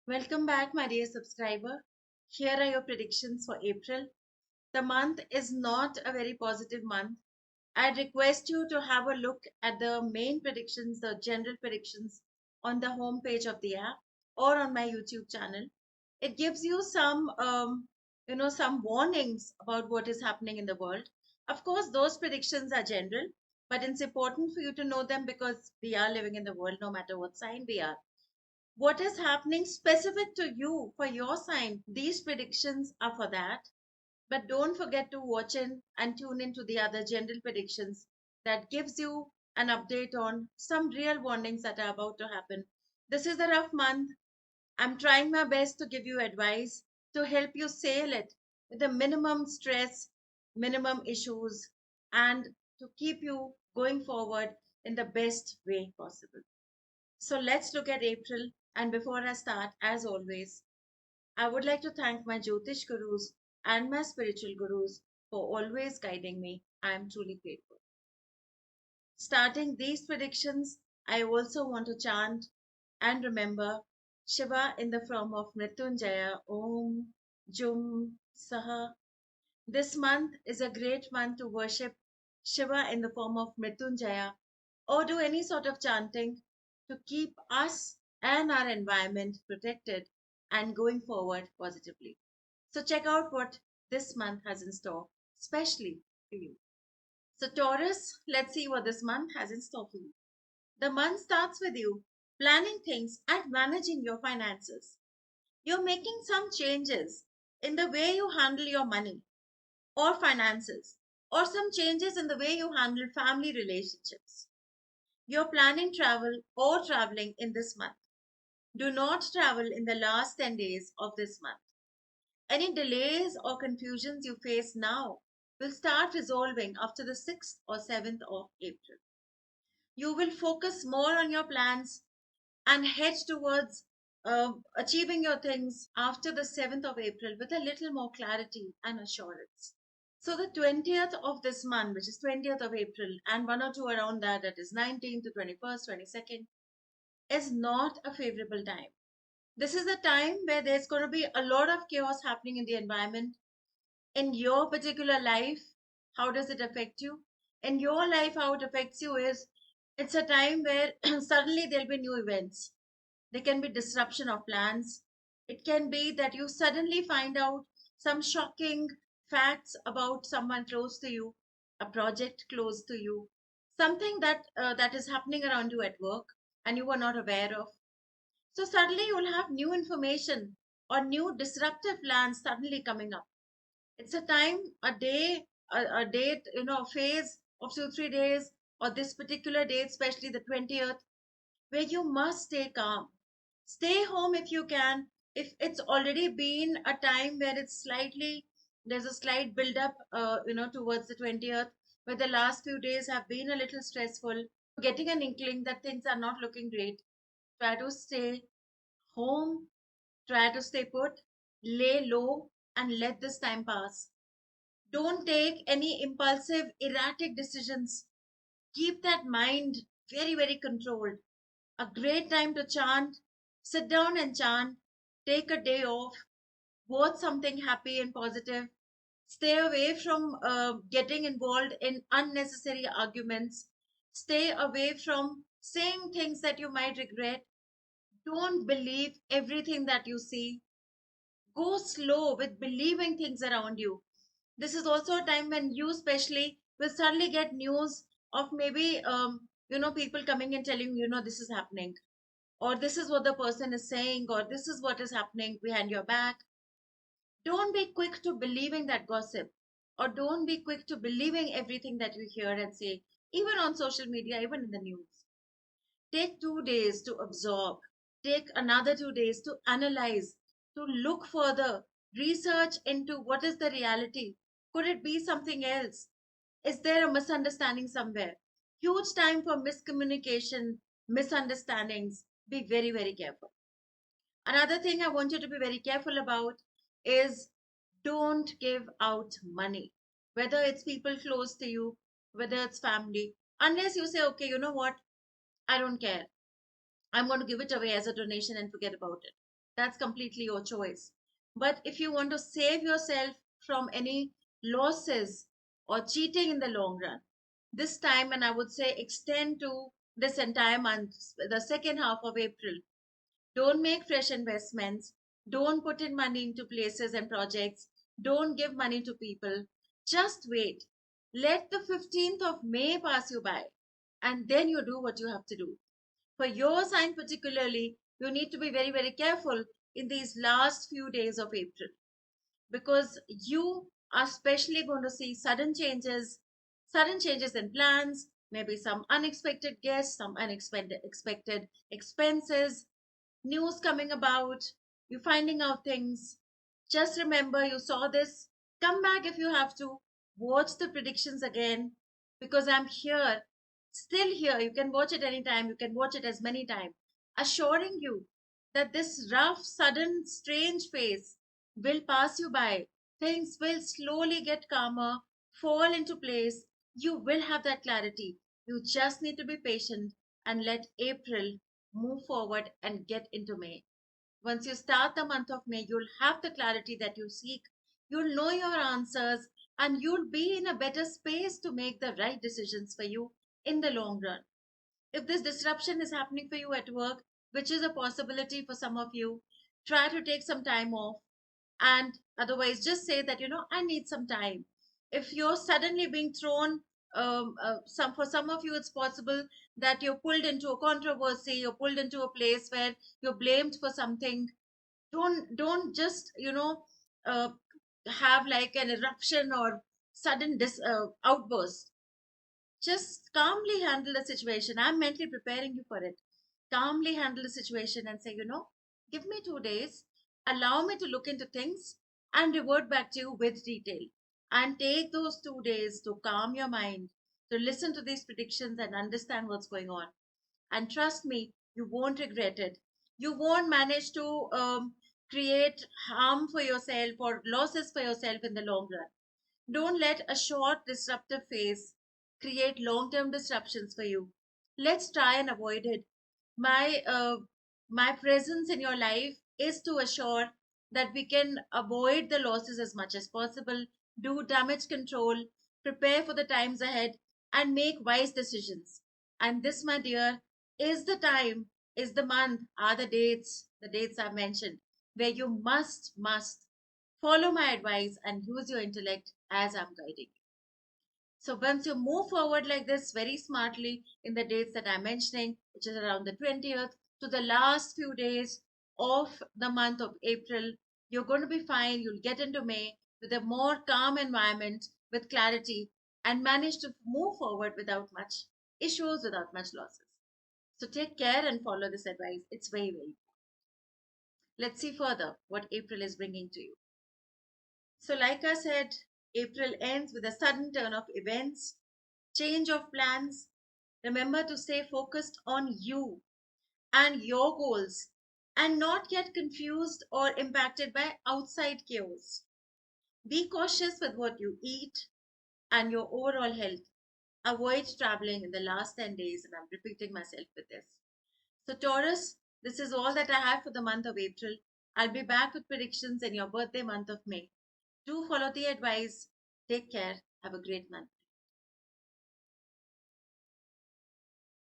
Welcome back, my dear subscriber. Here are your predictions for April. The month is not a very positive month. I'd request you to have a look at the main predictions, the general predictions on the home page of the app or on my YouTube channel. It gives you some warnings about what is happening in the world. Of course, those predictions are general, but it's important for you to know them because we are living in the world no matter what sign we are. What is happening specific to you for your sign? These predictions are for that. But don't forget to watch in and tune into the other general predictions that gives you an update on some real warnings that are about to happen. This is a rough month. I'm trying my best to give you advice to help you sail it with the minimum stress, minimum issues, and to keep you going forward in the best way possible. So let's look at April. And before I start, as always, I would like to thank my Jyotish gurus and my spiritual gurus for always guiding me. I am truly grateful. Starting these predictions, I also want to chant and remember Shiva in the form of Mrityunjaya Om Jum Saha. This month is a great month to worship Shiva in the form of Mrityunjaya or do any sort of chanting to keep us and our environment protected and going forward positively. So, check out what this month has in store, especially for you. So, Taurus, let's see what this month has in store for you. The month starts with you planning things and managing your finances. You're making some changes in the way you handle your money or finances, or some changes in the way you handle family relationships. You're planning travel or traveling in this month. Do not travel in the last 10 days of this month. Any delays or confusions you face now will start resolving after the 6th or 7th of April. You will focus more on your plans and head towards achieving your things after the 7th of April with a little more clarity and assurance. So the 20th of this month, which is 20th of April, and one or two around that, that is 19th to 21st, 22nd, is not a favorable time. This is a time where there's going to be a lot of chaos happening in the environment. In your particular life, how does it affect you? In your life, how it affects you is it's a time where suddenly there'll be new events. There can be disruption of plans. It can be that you suddenly find out some shocking facts about someone close to you, a project close to you, something that is happening around you at work and you were not aware of. So suddenly you'll have new information or new disruptive plans suddenly coming up. It's a time, a day, a date, a phase of 2, 3 days, or this particular date, especially the 20th, where you must stay calm. Stay home if you can. If it's already been a time where there's a slight build up, towards the 20th, where the last few days have been a little stressful, getting an inkling that things are not looking great, try to stay home, try to stay put, lay low, and let this time pass. Don't take any impulsive, erratic decisions. Keep that mind very, very controlled. A great time to chant. Sit down and chant. Take a day off. Watch something happy and positive. Stay away from getting involved in unnecessary arguments. Stay away from saying things that you might regret. Don't believe everything that you see. Go slow with believing things around you. This is also a time when you especially will suddenly get news of maybe people coming and telling you, this is happening, or this is what the person is saying, or this is what is happening behind your back. Don't be quick to believing that gossip, or don't be quick to believing everything that you hear and say, even on social media, even in the news. Take 2 days to absorb. Take another 2 days to analyze, to look further, research into what is the reality. Could it be something else? Is there a misunderstanding somewhere? Huge time for miscommunication, misunderstandings. Be very, very careful. Another thing I want you to be very careful about is don't give out money, whether it's people close to you, whether it's family, unless you say, okay, you know what, I don't care. I'm going to give it away as a donation and forget about it. That's completely your choice. But if you want to save yourself from any losses or cheating in the long run, this time, and I would say extend to this entire month, the second half of April, don't make fresh investments. Don't put in money into places and projects. Don't give money to people. Just wait. Let the 15th of May pass you by, and then you do what you have to do. For your sign, particularly, you need to be very, very careful in these last few days of April, because you are especially going to see sudden changes in plans, maybe some unexpected guests, some unexpected expected expenses, news coming about, you finding out things. Just remember you saw this. Come back if you have to. Watch the predictions again, because I'm here, still here. You can watch it anytime. You can watch it as many times, assuring you that this rough, sudden, strange phase will pass you by. Things will slowly get calmer, fall into place. You will have that clarity. You just need to be patient and let April move forward and get into May. Once you start the month of May, you'll have the clarity that you seek. You'll know your answers, and you'll be in a better space to make the right decisions for you in the long run. If this disruption is happening for you at work, which is a possibility for some of you, try to take some time off, and otherwise just say that, I need some time. If you're suddenly being thrown, some for some of you it's possible that you're pulled into a controversy, you're pulled into a place where you're blamed for something. Don't just uh, have like an eruption or sudden outburst. Just calmly handle the situation. I'm mentally preparing you for it. Calmly handle the situation and say, give me 2 days, allow me to look into things and revert back to you with detail. And take those 2 days to calm your mind, to listen to these predictions and understand what's going on. And trust me, you won't regret it. You won't manage to create harm for yourself or losses for yourself in the long run. Don't let a short disruptive phase create long term disruptions for you. Let's try and avoid it. My presence in your life is to assure that we can avoid the losses as much as possible, do damage control, prepare for the times ahead, and make wise decisions. And this, my dear, is the time, is the month, are the dates I've mentioned, where you must follow my advice and use your intellect as I'm guiding you. So once you move forward like this very smartly in the dates that I'm mentioning, which is around the 20th to the last few days of the month of April, you're going to be fine. You'll get into May with a more calm environment, with clarity, and manage to move forward without much issues, without much losses. So take care and follow this advice. It's very, very important. Let's see further what April is bringing to you. So, like I said, April ends with a sudden turn of events, change of plans. Remember to stay focused on you and your goals and not get confused or impacted by outside chaos. Be cautious with what you eat and your overall health. Avoid traveling in the last 10 days, and I'm repeating myself with this. So, Taurus, this is all that I have for the month of April. I'll be back with predictions in your birthday month of May. Do follow the advice. Take care. Have a great month.